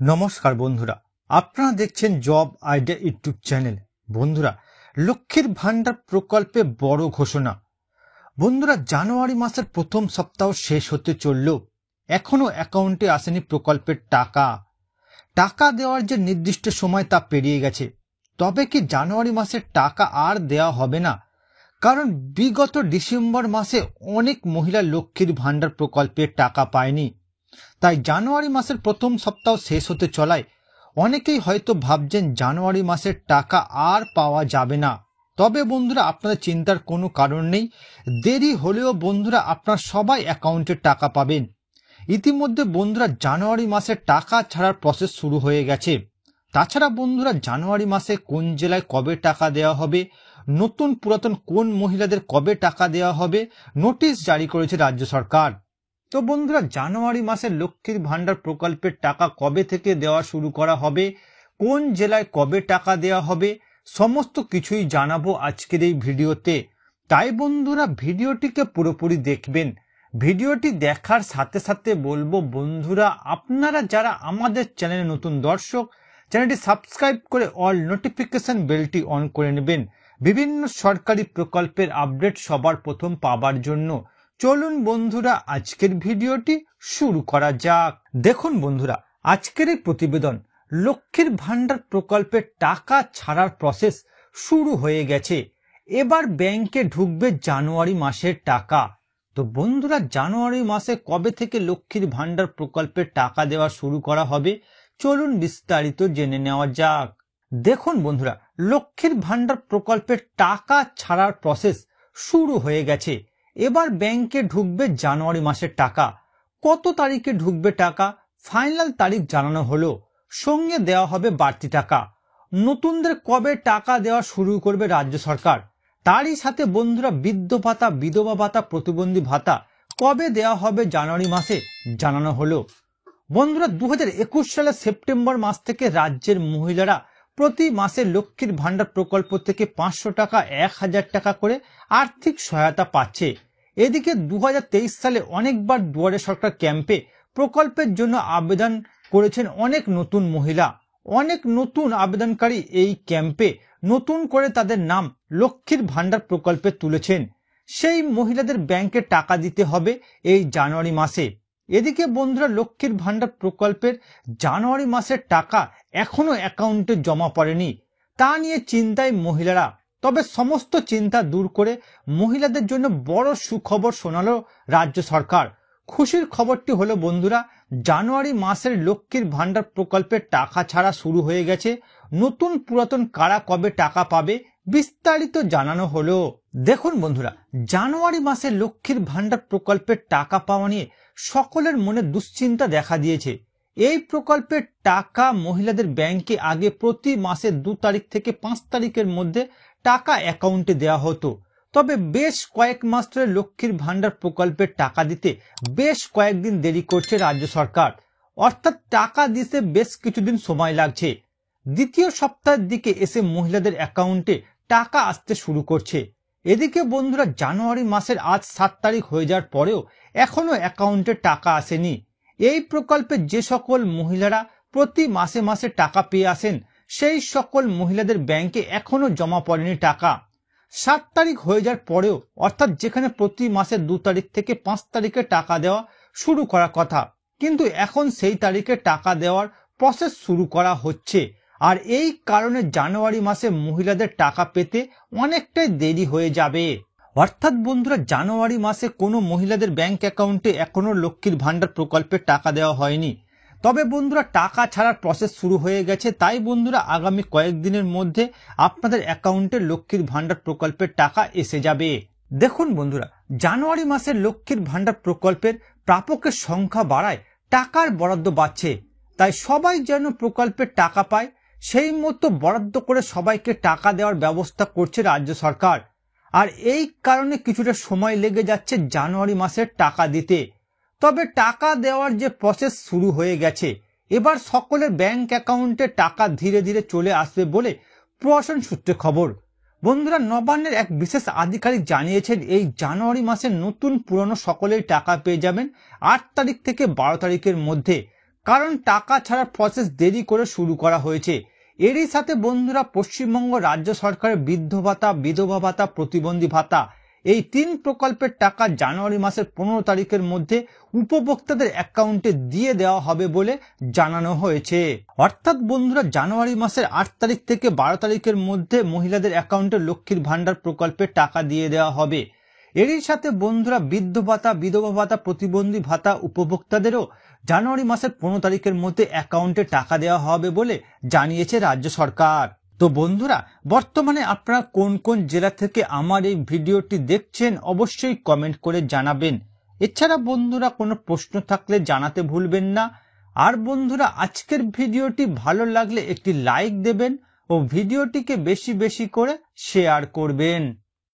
নমস্কার বন্ধুরা, আপনারা দেখছেন জব আইডিয়া ইউটিউব চ্যানেল। বন্ধুরা, লক্ষ্মীর ভান্ডার প্রকল্পে বড় ঘোষণা। বন্ধুরা, জানুয়ারি মাসের প্রথম সপ্তাহ শেষ হতে চলল, এখনো অ্যাকাউন্টে আসেনি প্রকল্পের টাকা। টাকা দেওয়ার যে নির্দিষ্ট সময় তা পেরিয়ে গেছে। তবে কি জানুয়ারি মাসের টাকা আর দেওয়া হবে না? কারণ বিগত ডিসেম্বর মাসে অনেক মহিলা লক্ষ্মীর ভান্ডার প্রকল্পের টাকা পায়নি। তাই জানুয়ারি মাসের প্রথম সপ্তাহ শেষ হতে চলায় অনেকেই হয়তো ভাবছেন জানুয়ারি মাসের টাকা আর পাওয়া যাবে না। তবে বন্ধুরা, আপনাদের চিন্তার কোনো কারণ নেই। দেরি হলেও বন্ধুরা আপনারা সবাই অ্যাকাউন্টে টাকা পাবেন। ইতিমধ্যে বন্ধুরা জানুয়ারি মাসে টাকা ছাড়ার প্রসেস শুরু হয়ে গেছে। তাছাড়া বন্ধুরা, জানুয়ারি মাসে কোন জেলায় কবে টাকা দেওয়া হবে, নতুন পুরাতন কোন মহিলাদের কবে টাকা দেওয়া হবে, নোটিশ জারি করেছে রাজ্য সরকার। তো বন্ধুরা, জানুয়ারি মাসে লক্ষ্মীর ভান্ডার প্রকল্পের টাকা কবে থেকে দেওয়া শুরু করা হবে, কোন জেলায় কবে টাকা দেওয়া হবে, সমস্ত কিছুই জানাবো আজকের এই ভিডিওতে। তাই বন্ধুরা ভিডিওটিকে পুরোপুরি দেখবেন। ভিডিওটি দেখার সাথে সাথে বলবো বন্ধুরা, আপনারা যারা আমাদের চ্যানেলে নতুন দর্শক, চ্যানেলটি সাবস্ক্রাইব করে অল নোটিফিকেশন বেলটি অন করে নেবেন বিভিন্ন সরকারি প্রকল্পের আপডেট সবার প্রথম পাবার জন্য। চলুন বন্ধুরা আজকের ভিডিওটি শুরু করা যাক। দেখুন বন্ধুরা, আজকের এই প্রতিবেদন লক্ষ্মীর ভান্ডার প্রকল্পের টাকা ছাড়ার প্রসেস শুরু হয়ে গেছে। এবার ব্যাংকে ঢুকবে জানুয়ারি মাসের টাকা। তো বন্ধুরা, জানুয়ারি মাসে কবে থেকে লক্ষ্মীর ভান্ডার প্রকল্পের টাকা দেওয়া শুরু করা হবে, চলুন বিস্তারিত জেনে নেওয়া যাক। দেখুন বন্ধুরা, লক্ষ্মীর ভান্ডার প্রকল্পের টাকা ছাড়ার প্রসেস শুরু হয়ে গেছে। এবার ব্যাংকে ঢুকবে জানুয়ারি মাসের টাকা। কত তারিখে ঢুকবে টাকা ফাইনাল তারিখ জানানো হলো। সঙ্গে দেওয়া হবে বাড়তি টাকা। নতুনদের কবে টাকা দেওয়া শুরু করবে রাজ্য সরকার, তারই সাথে বন্ধুরা বৃদ্ধ ভাতা, বিধবা ভাতা, প্রতিবন্ধী ভাতা কবে দেওয়া হবে জানুয়ারি মাসে জানানো হলো। বন্ধুরা, 2021 সালের সেপ্টেম্বর মাস থেকে রাজ্যের মহিলারা প্রতি মাসে লক্ষ্মীর ভান্ডার প্রকল্প থেকে 500 টাকা, 1000 টাকা করে আর্থিক সহায়তা পাচ্ছে। এদিকে 2023 সালে অনেকবার দুয়ারে সরকার ক্যাম্পে প্রকল্পের জন্য আবেদন করেছেন অনেক নতুন মহিলা। অনেক নতুন আবেদনকারী এই ক্যাম্পে নতুন করে তাদের নাম লক্ষ্মীর ভান্ডার প্রকল্পে তুলেছেন। সেই মহিলাদের ব্যাংকে টাকা দিতে হবে এই জানুয়ারি মাসে। এদিকে বন্ধুরা, লক্ষ্মীর ভান্ডার প্রকল্পের জানুয়ারি মাসের টাকা এখনো অ্যাকাউন্টে জমা পড়েনি। তা নিয়ে চিন্তায় মহিলারা। তবে সমস্ত চিন্তা দূর করে মহিলাদের জন্য বড় সুখবর শোনালো রাজ্য সরকার। খুশির খবরটি হলো বন্ধুরা, জানুয়ারি মাসের লক্ষ্মীর ভান্ডার প্রকল্পের টাকা ছাড়া শুরু হয়ে গেছে। নতুন পুরাতন কারা কবে টাকা পাবে বিস্তারিত জানানো হলো। দেখুন বন্ধুরা, জানুয়ারি মাসে লক্ষ্মীর ভান্ডার প্রকল্পের টাকা পাওয়া নিয়ে সকলের মনে দুশ্চিন্তা দেখা দিয়েছে। এই প্রকল্পের টাকা মহিলাদের ব্যাংকে আগে প্রতি মাসে 2 তারিখ থেকে 5 তারিখের মধ্যে টাকা অ্যাকাউন্টে দেওয়া হতো। তবে বেশ কয়েক মাস ধরে লক্ষ্মীর ভান্ডার প্রকল্পের টাকা দিতে বেশ কয়েকদিন দেরি করছে রাজ্য সরকার। অর্থাৎ টাকা দিতে বেশ কিছুদিন সময় লাগছে। দ্বিতীয় সপ্তাহের দিকে এসে মহিলাদের অ্যাকাউন্টে টাকা আসতে শুরু করছে। এদিকে বন্ধুরা, জানুয়ারি মাসের আজ 7 তারিখ হয়ে যাওয়ার পরেও এখনো অ্যাকাউন্টে টাকা আসেনি। এই প্রকল্পে যে সকল মহিলারা প্রতি মাসে মাসে টাকা পেয়ে আসেন, সেই সকল মহিলাদের ব্যাংকে এখনো জমা পড়েনি টাকা। 7 তারিখ হয়ে যাওয়ার পরেও, অর্থাৎ যেখানে প্রতি মাসে 2 তারিখ থেকে 5 তারিখে টাকা দেওয়া শুরু করার কথা, কিন্তু এখন সেই তারিখে টাকা দেওয়ার প্রসেস শুরু করা হচ্ছে। আর এই কারণে জানুয়ারি মাসে মহিলাদের টাকা পেতে অনেকটাই দেরি হয়ে যাবে। অর্থাৎ বন্ধুরা, জানুয়ারি মাসে কোনো মহিলাদের ব্যাংক অ্যাকাউন্টে এখনো লক্ষ্মীর ভান্ডার প্রকল্পের টাকা দেওয়া হয়নি। তবে বন্ধুরা, টাকা ছাড়ার প্রসেস শুরু হয়ে গেছে। তাই বন্ধুরা, আগামী কয়েকদিনের মধ্যে আপনাদের অ্যাকাউন্টে লক্ষ্মীর ভান্ডার প্রকল্পের টাকা এসে যাবে। দেখুন বন্ধুরা, জানুয়ারি মাসে লক্ষ্মীর ভান্ডার প্রকল্পের প্রাপকের সংখ্যা বাড়ায় টাকার বরাদ্দ বাড়ছে। তাই সবাই যেন প্রকল্পের টাকা পায়, সেই মতো বরাদ্দ করে সবাইকে টাকা দেওয়ার ব্যবস্থা করছে রাজ্য সরকার। আর এই কারণে কিছুটা সময় লেগে যাচ্ছে জানুয়ারি মাসের টাকা দিতে। তবে টাকা দেওয়ার যে প্রসেস শুরু হয়ে গেছে, এবার সকলের ব্যাংক অ্যাকাউন্টে টাকা ধীরে ধীরে চলে আসবে বলে প্রশাসন সূত্রে খবর। বন্ধুরা, নবান্নের এক বিশেষ আধিকারিক জানিয়েছেন, এই জানুয়ারি মাসে নতুন পুরনো সকলেই টাকা পেয়ে যাবেন 8 তারিখ থেকে 12 তারিখের মধ্যে। কারণ টাকা ছাড়ার প্রসেস দেরি করে শুরু করা হয়েছে। এরই সাথে বন্ধুরা পশ্চিমবঙ্গ রাজ্য সরকারের বৃদ্ধ ভাতা, বিধবা ভাতা, প্রতিবন্ধী ভাতা এই 3 প্রকল্পের টাকা জানুয়ারি মাসের 15 তারিখের মধ্যে উপভোক্তাদের অ্যাকাউন্টে দিয়ে দেওয়া হবে বলে জানানো হয়েছে। অর্থাৎ বন্ধুরা জানুয়ারি মাসের 8 তারিখ থেকে 12 তারিখের মধ্যে মহিলাদের অ্যাকাউন্টে লক্ষ্মীর ভান্ডার প্রকল্পের টাকা দিয়ে দেওয়া হবে। এরই সাথে বন্ধুরা বৃদ্ধ ভাতা, বিধবা ভাতা, প্রতিবন্ধী ভাতা উপভোক্তাদেরও জানুয়ারি মাসের 15 তারিখের মধ্যে অ্যাকাউন্টে টাকা দেওয়া হবে বলে জানিয়েছে রাজ্য সরকার। তো বন্ধুরা বর্তমানে আপনারা কোন কোন জেলা থেকে আমার এই ভিডিওটি দেখছেন অবশ্যই কমেন্ট করে জানাবেন। এছাড়া বন্ধুরা কোনো প্রশ্ন থাকলে জানাতে ভুলবেন না। আর বন্ধুরা আজকের ভিডিওটি ভালো লাগলে একটি লাইক দেবেন ও ভিডিওটিকে বেশি বেশি করে শেয়ার করবেন।